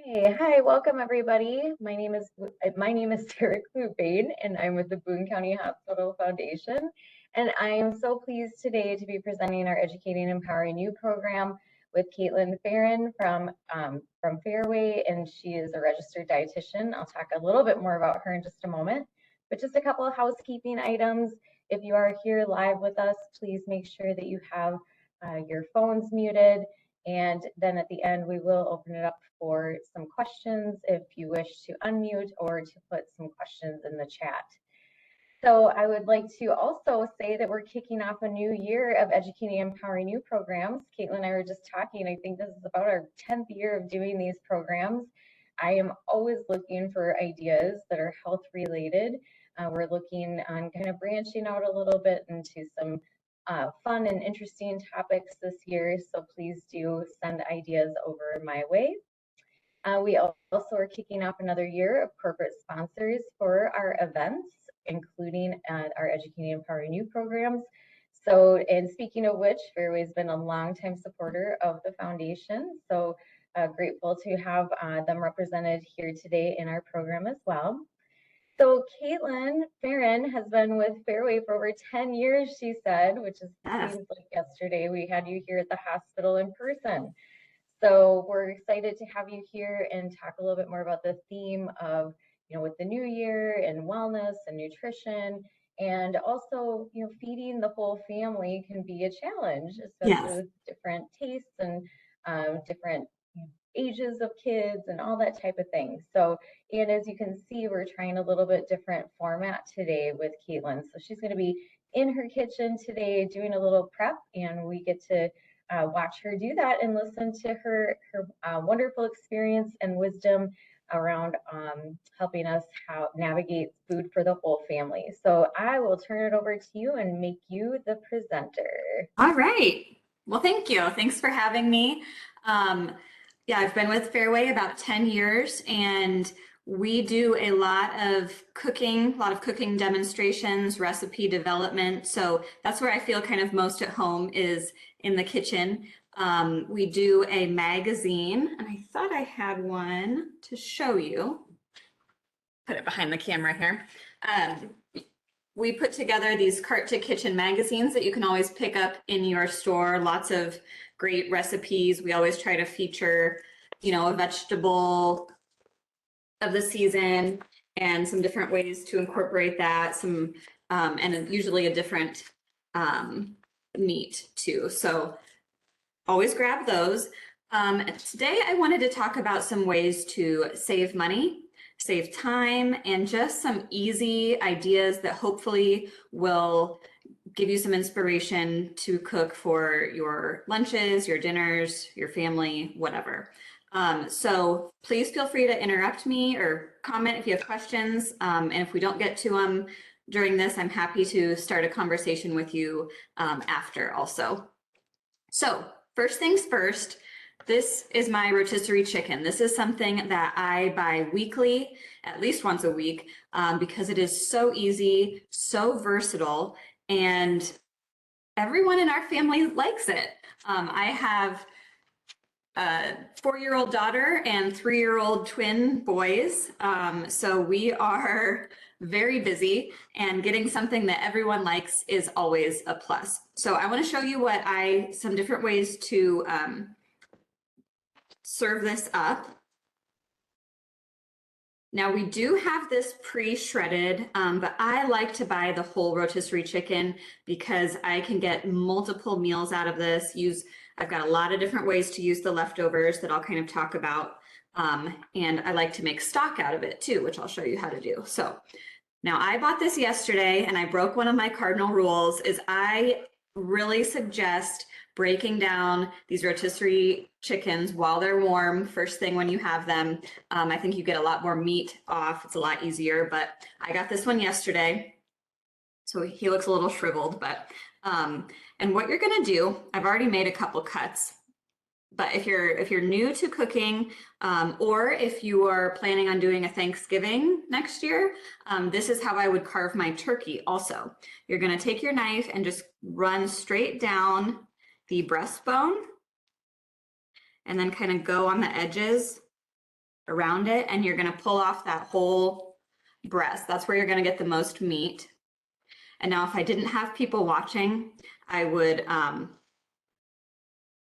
Hey, hi, welcome everybody. My name is Derek Lubane, and I'm with the Boone County Hospital Foundation. And I am so pleased today to be presenting our Educating and Empowering You program with Caitlyn Ferin from Fareway, and she is a registered dietitian. I'll talk a little bit more about her in just a moment, but just a couple of housekeeping items. If you are here live with us, please make sure that you have your phones muted. And then at the end, we will open it up for some questions if you wish to unmute or to put some questions in the chat. So I would like to also say that we're kicking off a new year of Educating and Empowering You programs. Caitlin and I were just talking, I think this is about our 10th year of doing these programs. I am always looking for ideas that are health related. We're looking on kind of branching out a little bit into some fun and interesting topics this year, so please do send ideas over my way. We also are kicking off another year of corporate sponsors for our events, including our Educating and Empowering You programs. So, and speaking of which, Fairway has been a longtime supporter of the foundation, so grateful to have them represented here today in our program as well. So Caitlyn Ferin has been with Fairway for over 10 years, she said, which is seems like yesterday we had you here at the hospital in person. So we're excited to have you here and talk a little bit more about the theme of, with the new year and wellness and nutrition, and also, feeding the whole family can be a challenge, especially with different tastes and different ages of kids and all that type of thing. So, and as you can see, we're trying a little bit different format today with Caitlyn. So she's going to be in her kitchen today doing a little prep, and we get to watch her do that and listen to her wonderful experience and wisdom around helping us navigate food for the whole family. So I will turn it over to you and make you the presenter. All right. Well, thank you. Thanks for having me. Yeah, I've been with Fareway about 10 years, and we do a lot of cooking demonstrations, recipe development. So that's where I feel kind of most at home, is in the kitchen. We do a magazine, and I thought I had one to show you. Put it behind the camera here. We put together these Cart to Kitchen magazines that you can always pick up in your store. Lots of great recipes. We always try to feature, a vegetable of the season and some different ways to incorporate that, and usually a different meat too. So always grab those. Today I wanted to talk about some ways to save money, save time, and just some easy ideas that hopefully will give you some inspiration to cook for your lunches, your dinners, your family, whatever. So please feel free to interrupt me or comment if you have questions. And if we don't get to them during this, I'm happy to start a conversation with you after also. So first things first, this is my rotisserie chicken. This is something that I buy weekly, at least once a week, because it is so easy, so versatile, and everyone in our family likes it. I have a 4-year-old daughter and 3-year-old twin boys. So we are very busy, and getting something that everyone likes is always a plus. So I want to show you some different ways to serve this up. Now we do have this pre-shredded, but I like to buy the whole rotisserie chicken because I can get multiple meals out of this. I've got a lot of different ways to use the leftovers that I'll kind of talk about. And I like to make stock out of it too, which I'll show you how to do. So now I bought this yesterday, and I broke one of my cardinal rules. Is I really suggest breaking down these rotisserie chickens while they're warm, first thing when you have them. I think you get a lot more meat off. It's a lot easier, but I got this one yesterday. So he looks a little shriveled, but, and what you're gonna do, I've already made a couple cuts, but if you're new to cooking, or if you are planning on doing a Thanksgiving next year, this is how I would carve my turkey also. You're gonna take your knife and just run straight down the breastbone, and then kind of go on the edges around it, and you're going to pull off that whole breast. That's where you're going to get the most meat. And now if I didn't have people watching, I would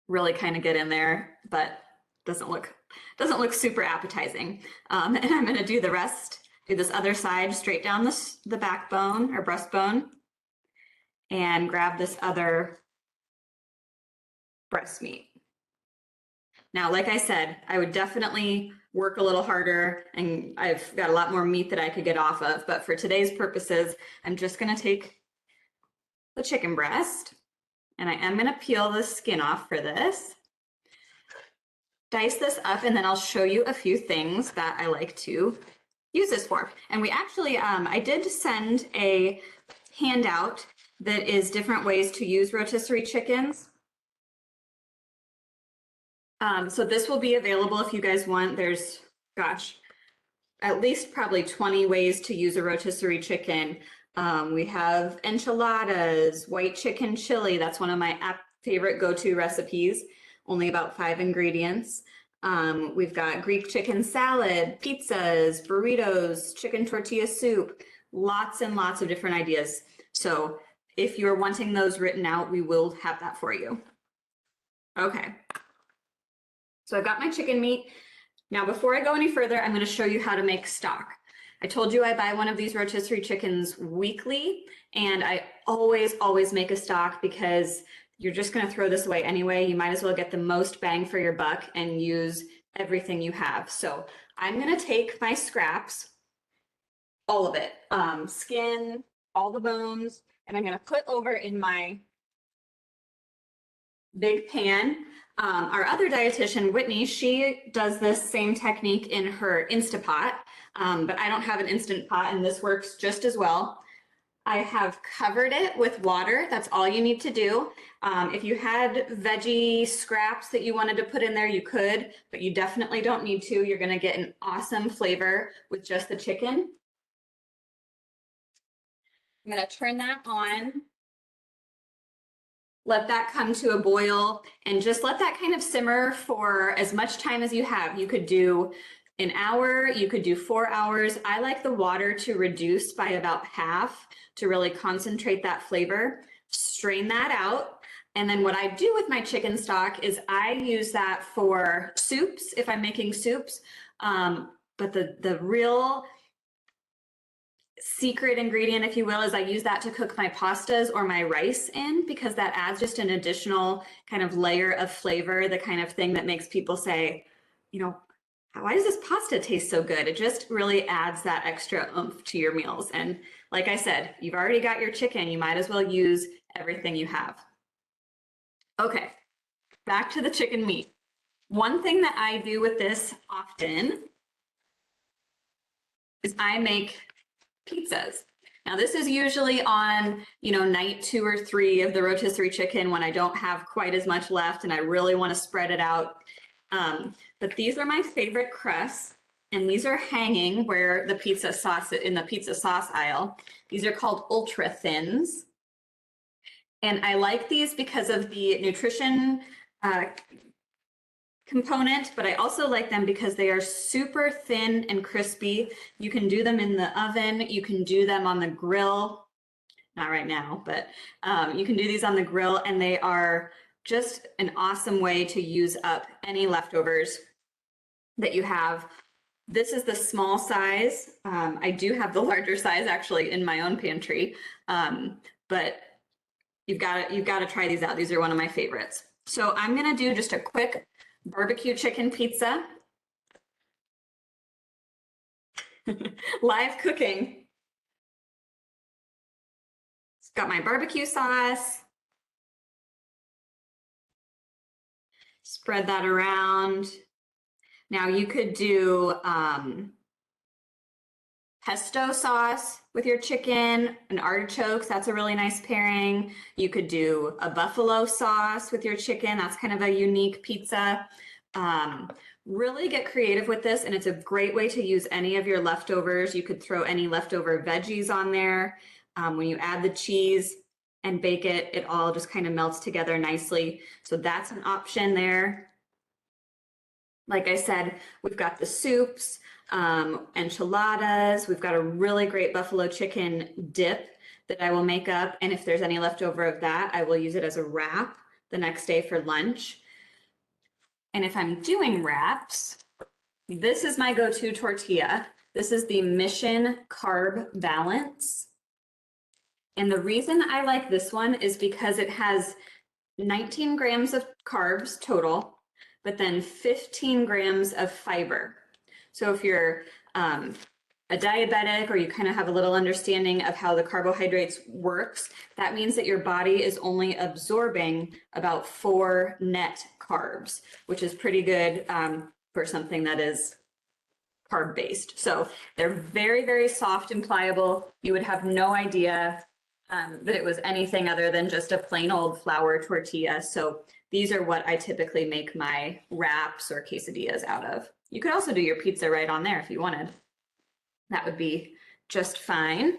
really kind of get in there, but doesn't look super appetizing. And I'm going to do the rest, do this other side straight down the backbone or breastbone, and grab this other breast meat. Now, like I said, I would definitely work a little harder, and I've got a lot more meat that I could get off of, but for today's purposes, I'm just going to take the chicken breast, and I am going to peel the skin off for this, dice this up, and then I'll show you a few things that I like to use this for. And we actually, I did send a handout that is different ways to use rotisserie chickens. So this will be available if you guys want. There's, gosh, at least probably 20 ways to use a rotisserie chicken. We have enchiladas, white chicken chili. That's one of my favorite go-to recipes, only about 5 ingredients. We've got Greek chicken salad, pizzas, burritos, chicken tortilla soup, lots and lots of different ideas. So if you're wanting those written out, we will have that for you. Okay. So I've got my chicken meat. Now, before I go any further, I'm going to show you how to make stock. I told you I buy one of these rotisserie chickens weekly, and I always make a stock because you're just going to throw this away anyway. You might as well get the most bang for your buck and use everything you have. So I'm going to take my scraps, all of it, skin, all the bones, and I'm going to put over in my big pan. Our other dietitian, Whitney, she does this same technique in her Instapot, but I don't have an Instant Pot, and this works just as well. I have covered it with water. That's all you need to do. If you had veggie scraps that you wanted to put in there, you could, but you definitely don't need to. You're going to get an awesome flavor with just the chicken. I'm going to turn that on. Let that come to a boil and just let that kind of simmer for as much time as you have. You could do an hour, you could do 4 hours. I like the water to reduce by about half to really concentrate that flavor. Strain that out. And then what I do with my chicken stock is I use that for soups if I'm making soups. But the real secret ingredient, if you will, is I use that to cook my pastas or my rice in, because that adds just an additional kind of layer of flavor, the kind of thing that makes people say, you know, why does this pasta taste so good? It just really adds that extra oomph to your meals. And like I said, you've already got your chicken. You might as well use everything you have. Okay, back to the chicken meat. One thing that I do with this often is I make pizzas. Now this is usually on, night 2 or 3 of the rotisserie chicken when I don't have quite as much left and I really want to spread it out. But these are my favorite crusts, and these are hanging where the pizza sauce, in the pizza sauce aisle. These are called ultra thins. And I like these because of the nutrition component, but I also like them because they are super thin and crispy. You can do them in the oven. You can do them on the grill. Not right now, but you can do these on the grill, and they are just an awesome way to use up any leftovers that you have. This is the small size. I do have the larger size actually in my own pantry, but you've got to try these out. These are one of my favorites. So I'm going to do just a quick barbecue chicken pizza. Live cooking. It's got my barbecue sauce. Spread that around. Now you could do pesto sauce with your chicken and artichokes. That's a really nice pairing. You could do a buffalo sauce with your chicken. That's kind of a unique pizza. Really get creative with this, and it's a great way to use any of your leftovers. You could throw any leftover veggies on there. When you add the cheese and bake it, it all just kind of melts together nicely. So that's an option there. Like I said, we've got the soups, enchiladas. We've got a really great buffalo chicken dip that I will make up. And if there's any leftover of that, I will use it as a wrap the next day for lunch. And if I'm doing wraps, this is my go-to tortilla. This is the Mission Carb Balance. And the reason I like this one is because it has 19 grams of carbs total, but then 15 grams of fiber. So if you're a diabetic or you kind of have a little understanding of how the carbohydrates works, that means that your body is only absorbing about 4 net carbs, which is pretty good for something that is carb-based. So they're very, very soft and pliable. You would have no idea that it was anything other than just a plain old flour tortilla. So these are what I typically make my wraps or quesadillas out of. You could also do your pizza right on there if you wanted. That would be just fine.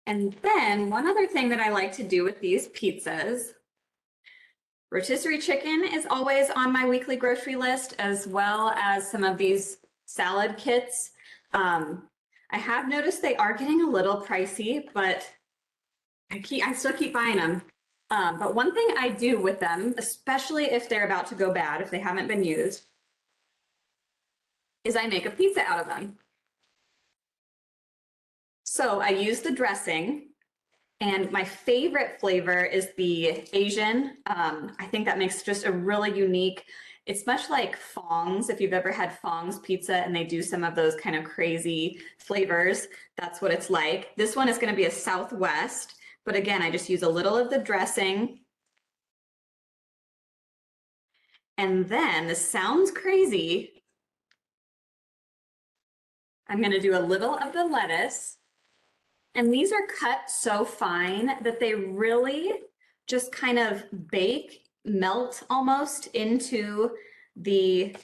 And then one other thing that I like to do with these pizzas, rotisserie chicken is always on my weekly grocery list, as well as some of these salad kits. I have noticed they are getting a little pricey, but I still keep buying them. But one thing I do with them, especially if they're about to go bad, if they haven't been used, is I make a pizza out of them. So I use the dressing, and my favorite flavor is the Asian. I think that makes just a really unique, it's much like Fong's. If you've ever had Fong's pizza and they do some of those kind of crazy flavors, that's what it's like. This one is going to be a Southwest, but again, I just use a little of the dressing. And then, this sounds crazy, I'm going to do a little of the lettuce. And these are cut so fine that they really just kind of bake, melt almost into the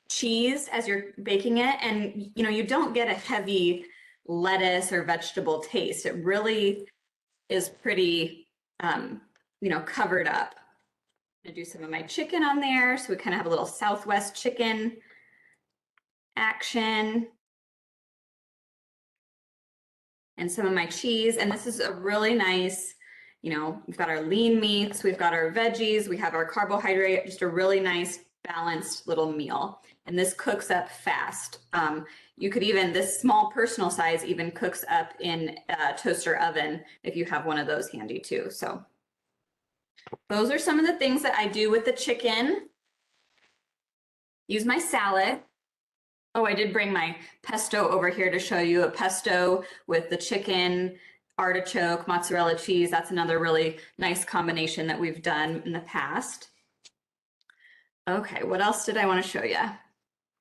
cheese as you're baking it. And, you know, you don't get a heavy lettuce or vegetable taste. It really is pretty, you know, covered up. I'm going to do some of my chicken on there. So we kind of have a little Southwest chicken action. And some of my cheese. And this is a really nice, you know, we've got our lean meats, we've got our veggies, we have our carbohydrate, just a really nice balanced little meal. And this cooks up fast. You could even, this small personal size even cooks up in a toaster oven if you have one of those handy too. So those are some of the things that I do with the chicken. Use my salad. Oh, I did bring my pesto over here to show you a pesto with the chicken, artichoke, mozzarella cheese. That's another really nice combination that we've done in the past. Okay, what else did I want to show you?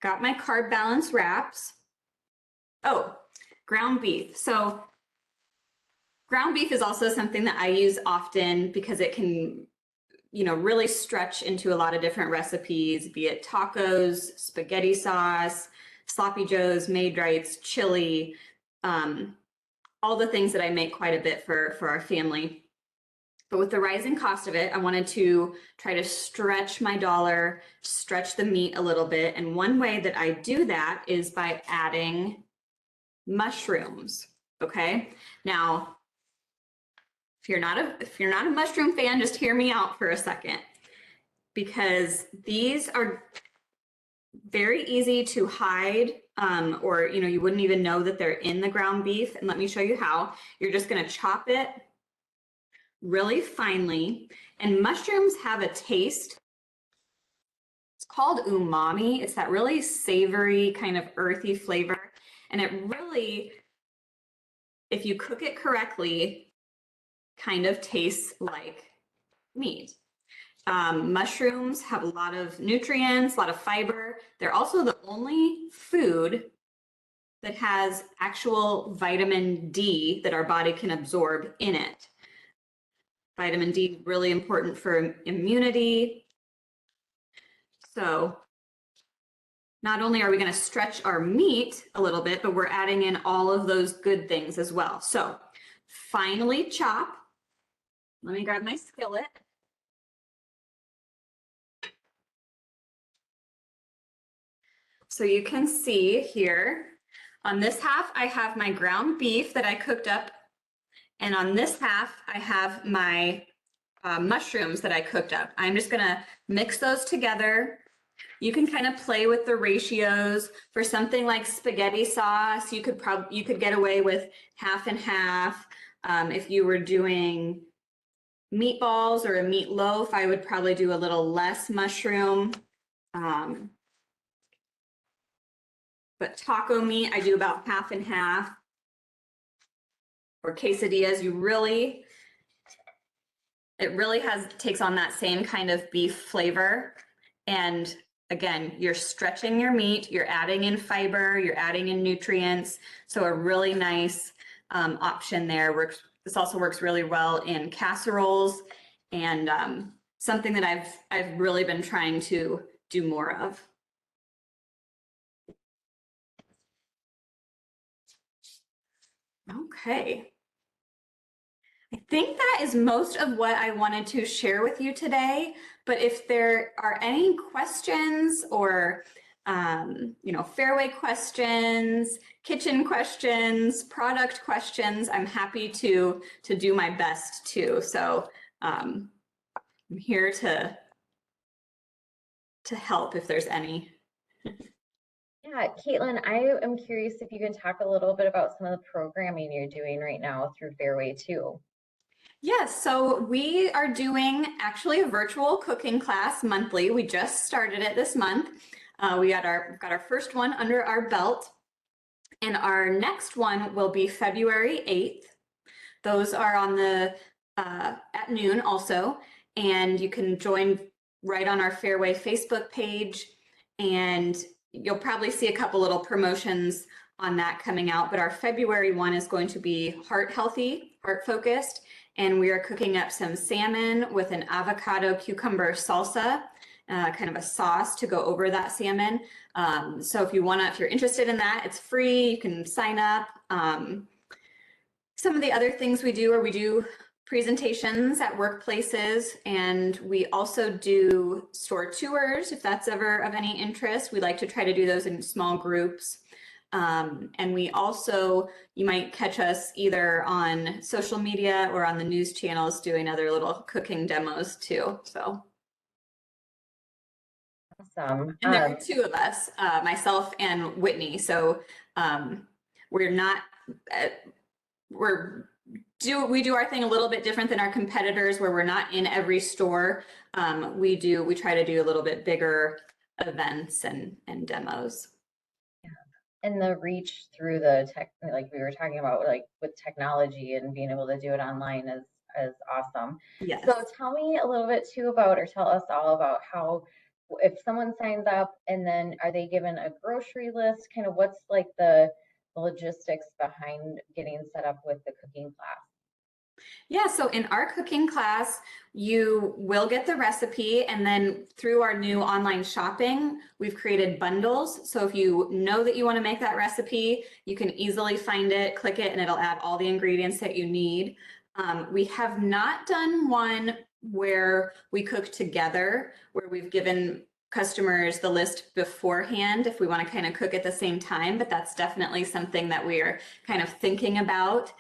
Got my carb balance wraps. Oh, ground beef. So ground beef is also something that I use often because it can, you know, really stretch into a lot of different recipes, be it tacos, spaghetti sauce, sloppy joes, Maid-Rites, chili, all the things that I make quite a bit for our family. But with the rising cost of it, I wanted to try to stretch my dollar, stretch the meat a little bit. And one way that I do that is by adding mushrooms. Okay. Now, if you're not a mushroom fan, just hear me out for a second, because these are very easy to hide, or, you know, you wouldn't even know that they're in the ground beef. And let me show you how. You're just going to chop it really finely. And mushrooms have a taste. It's called umami. It's that really savory kind of earthy flavor. And it really, if you cook it correctly, kind of tastes like meat. Mushrooms have a lot of nutrients, a lot of fiber. They're also the only food that has actual vitamin D that our body can absorb in it. Vitamin D, really important for immunity. So not only are we going to stretch our meat a little bit, but we're adding in all of those good things as well. So finely chop. Let me grab my skillet. So you can see here, on this half, I have my ground beef that I cooked up. And on this half, I have my mushrooms that I cooked up. I'm just gonna mix those together. You can kind of play with the ratios. For something like spaghetti sauce, you could get away with half and half. If you were doing meatballs or a meatloaf, I would probably do a little less mushroom. But taco meat, I do about half and half. For quesadillas, it really takes on that same kind of beef flavor. And again, you're stretching your meat, you're adding in fiber, you're adding in nutrients. So a really nice option there. This also works really well in casseroles, and something that I've really been trying to do more of. Okay. I think that is most of what I wanted to share with you today. But if there are any questions or Fareway questions, kitchen questions, product questions, I'm happy to do my best too. So I'm here to help if there's any. Yeah, Caitlyn, I am curious if you can talk a little bit about some of the programming you're doing right now through Fareway too. Yes, so we are doing actually a virtual cooking class monthly. We just started it this month. We got our first one under our belt, and our next one will be February 8th. Those are on the at noon also, and you can join right on our Fareway Facebook page, and you'll probably see a couple little promotions on that coming out. But our February one is going to be heart healthy, heart focused, and we are cooking up some salmon with an avocado cucumber salsa, kind of a sauce to go over that salmon. So if you're interested in that, it's free. You can sign up. Some of the other things we do presentations at workplaces, and we also do store tours if that's ever of any interest. We like to try to do those in small groups. And we also, you might catch us either on social media or on the news channels doing other little cooking demos too. So. Awesome. And there are two of us, myself and Whitney. So we do our thing a little bit different than our competitors, where we're not in every store. We try to do a little bit bigger events and demos. And the reach through the tech, like we were talking about, like with technology and being able to do it online is awesome. Yes. So tell me a little bit too about, or tell us all about how, if someone signs up and then are they given a grocery list, kind of what's like the logistics behind getting set up with the cooking class? Yeah, so in our cooking class, you will get the recipe, and then through our new online shopping, we've created bundles. So if you know that you want to make that recipe, you can easily find it, click it, and it'll add all the ingredients that you need. We have not done one where we cook together, where we've given customers the list beforehand if we want to kind of cook at the same time, but that's definitely something that we are kind of thinking about.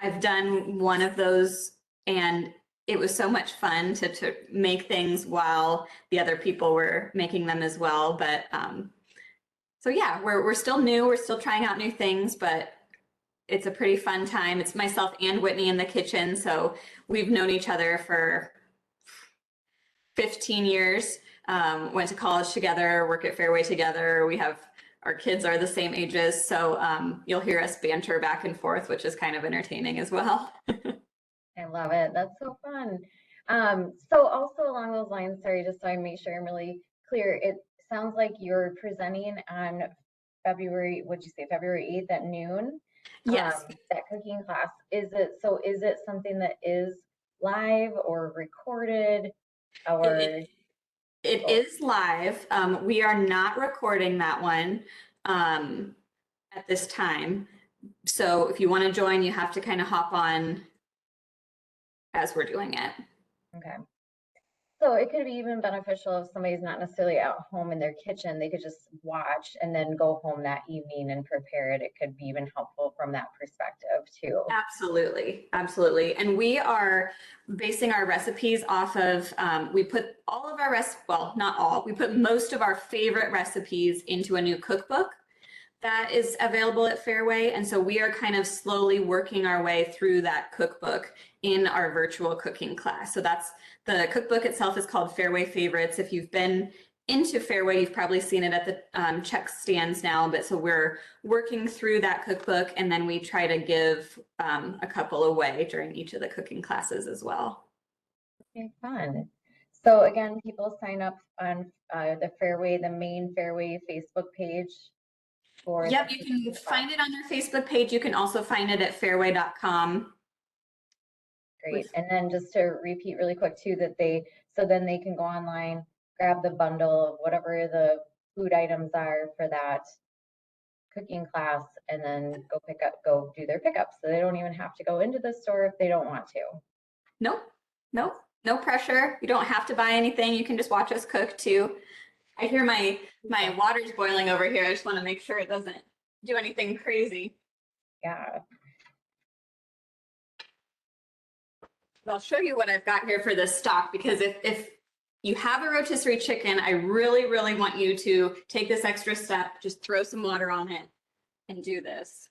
I've done one of those, and it was so much fun to make things while the other people were making them as well. But so yeah, we're still new, we're still trying out new things, but it's a pretty fun time. It's myself and Whitney in the kitchen, so we've known each other for 15 years. Went to college together, work at Fareway together. Our kids are the same ages, so you'll hear us banter back and forth, which is kind of entertaining as well. I love it. That's so fun. So also along those lines, sorry, just so I make sure I'm really clear, it sounds like you're presenting on February, what'd you say, February 8th at noon? Yes. That cooking class. Is it something that is live or recorded? Or it is live. We are not recording that one at this time. So if you want to join, you have to kind of hop on as we're doing it. Okay. So it could be even beneficial if somebody's not necessarily at home in their kitchen, they could just watch and then go home that evening and prepare it. It could be even helpful from that perspective too. Absolutely, absolutely. And we are basing our recipes off of, we put all of our well, not all, we put most of our favorite recipes into a new cookbook that is available at Fareway. And so we are kind of slowly working our way through that cookbook in our virtual cooking class. So that's the cookbook itself is called Fareway Favorites. If you've been into Fareway, you've probably seen it at the check stands now, but so we're working through that cookbook, and then we try to give a couple away during each of the cooking classes as well. Okay, fun. So again, people sign up on the Fareway, the main Fareway Facebook page. Yep, you can find it on their Facebook page. You can also find it at fareway.com. Great. And then just to repeat really quick too, that so then they can go online, grab the bundle of whatever the food items are for that cooking class, and then go do their pickups. So they don't even have to go into the store if they don't want to. Nope, nope, no pressure. You don't have to buy anything. You can just watch us cook too. I hear my water's boiling over here. I just want to make sure it doesn't do anything crazy. Yeah. I'll show you what I've got here for this stock, because if you have a rotisserie chicken, I really, really want you to take this extra step, just throw some water on it and do this.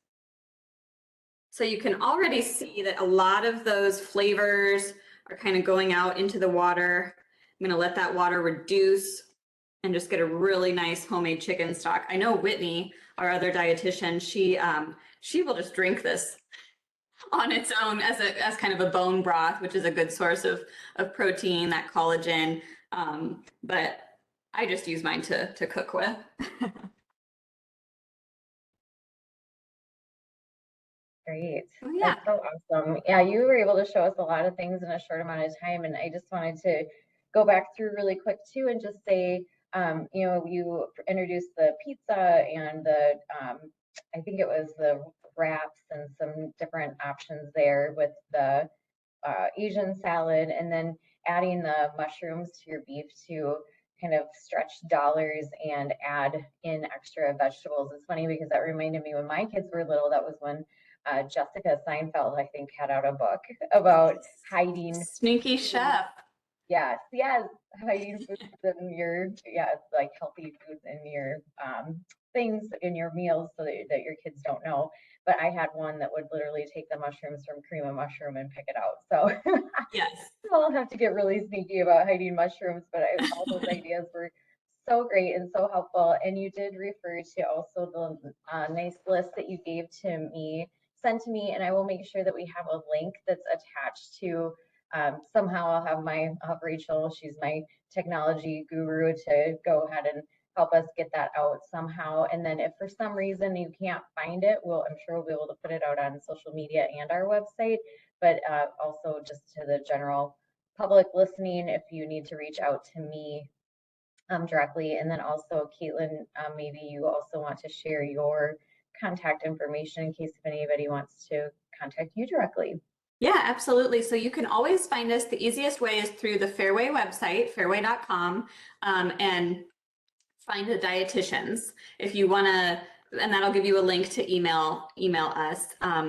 So you can already see that a lot of those flavors are kind of going out into the water. I'm gonna let that water reduce and just get a really nice homemade chicken stock. I know Whitney, our other dietitian, she will just drink this on its own as kind of a bone broth, which is a good source of protein, that collagen. But I just use mine to cook with. Great. Oh, yeah. That's so awesome. Yeah, you were able to show us a lot of things in a short amount of time. And I just wanted to go back through really quick too and just say, you know, you introduced the pizza and the, I think it was the wraps and some different options there with the Asian salad, and then adding the mushrooms to your beef to kind of stretch dollars and add in extra vegetables. It's funny because that reminded me when my kids were little, that was when Jessica Seinfeld, I think, had out a book about hiding. Sneaky chef. Yes, yes, hiding foods in your, yes, like healthy foods in your things in your meals so that your kids don't know. But I had one that would literally take the mushrooms from cream of mushroom and pick it out. So yes, I'll have to get really sneaky about hiding mushrooms, but all those ideas were so great and so helpful. And you did refer to also the nice list that you gave to me, sent to me, and I will make sure that we have a link that's attached to. Somehow I'll have Rachel, she's my technology guru, to go ahead and help us get that out somehow. And then if for some reason you can't find it, I'm sure we'll be able to put it out on social media and our website, but also just to the general public listening, if you need to reach out to me directly. And then also, Caitlyn, maybe you also want to share your contact information in case if anybody wants to contact you directly. Yeah, absolutely. So you can always find us. The easiest way is through the Fareway website, fareway.com, and find the dietitians. If you want to, and that'll give you a link to email us.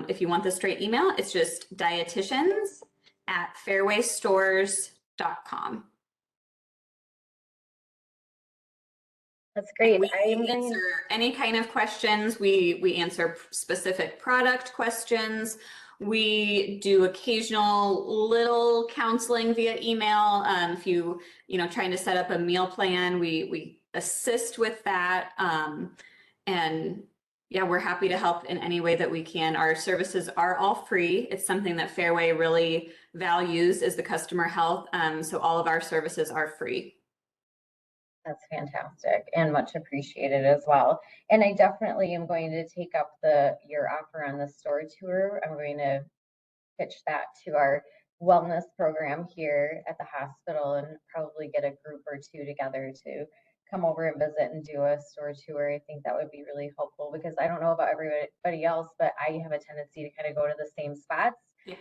If you want the straight email, it's just dietitians@fareway.stores.com. That's great. We answer any kind of questions. We answer specific product questions. We do occasional little counseling via email. If you trying to set up a meal plan, we assist with that. And yeah, we're happy to help in any way that we can. Our services are all free. It's something that Fareway really values, is the customer health. So all of our services are free. That's fantastic and much appreciated as well. And I definitely am going to take up your offer on the store tour. I'm going to pitch that to our wellness program here at the hospital and probably get a group or two together to come over and visit and do a store tour. I think that would be really helpful because I don't know about everybody else, but I have a tendency to kind of go to the same spots.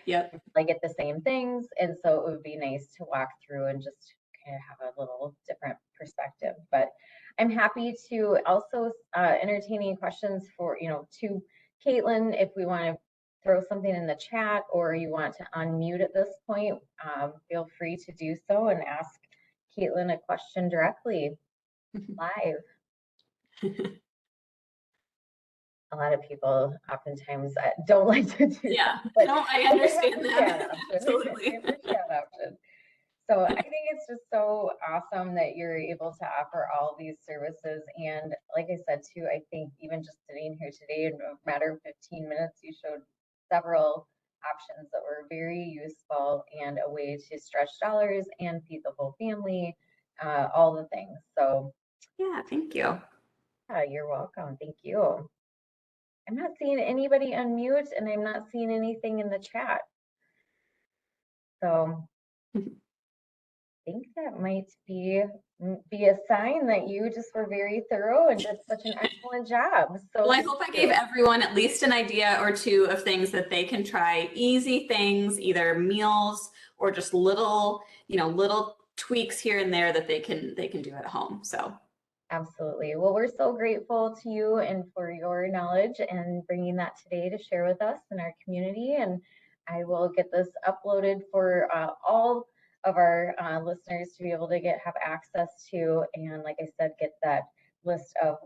Yep. I get the same things. And so it would be nice to walk through and just kind of have a little different perspective. But I'm happy to also entertain any questions for, to Caitlyn, if we want to throw something in the chat or you want to unmute at this point, feel free to do so and ask Caitlyn a question directly live. A lot of people oftentimes don't like to do Yeah, that. But no, I understand that. Absolutely. So I think it's just so awesome that you're able to offer all these services. And like I said, too, I think even just sitting here today in a matter of 15 minutes, you showed several options that were very useful and a way to stretch dollars and feed the whole family, all the things. So yeah, thank you. You're welcome. Thank you. I'm not seeing anybody unmute and I'm not seeing anything in the chat. So I think that might be a sign that you just were very thorough and did such an excellent job. So well, I hope I gave everyone at least an idea or two of things that they can try, easy things, either meals or just little, little tweaks here and there that they can do at home. So absolutely. Well, we're so grateful to you and for your knowledge and bringing that today to share with us in our community. And I will get this uploaded for all of our listeners to be able to have access to. And like I said, get that list of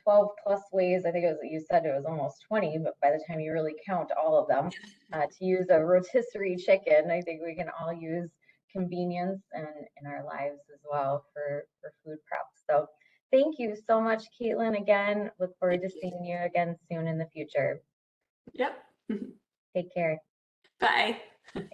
12 plus ways. I think you said it was almost 20, but by the time you really count all of them, to use a rotisserie chicken, I think we can all use convenience in our lives as well for food prep. So thank you so much, Caitlyn. Again, look forward to seeing you again soon in the future. Yep. Take care. Bye. Bye.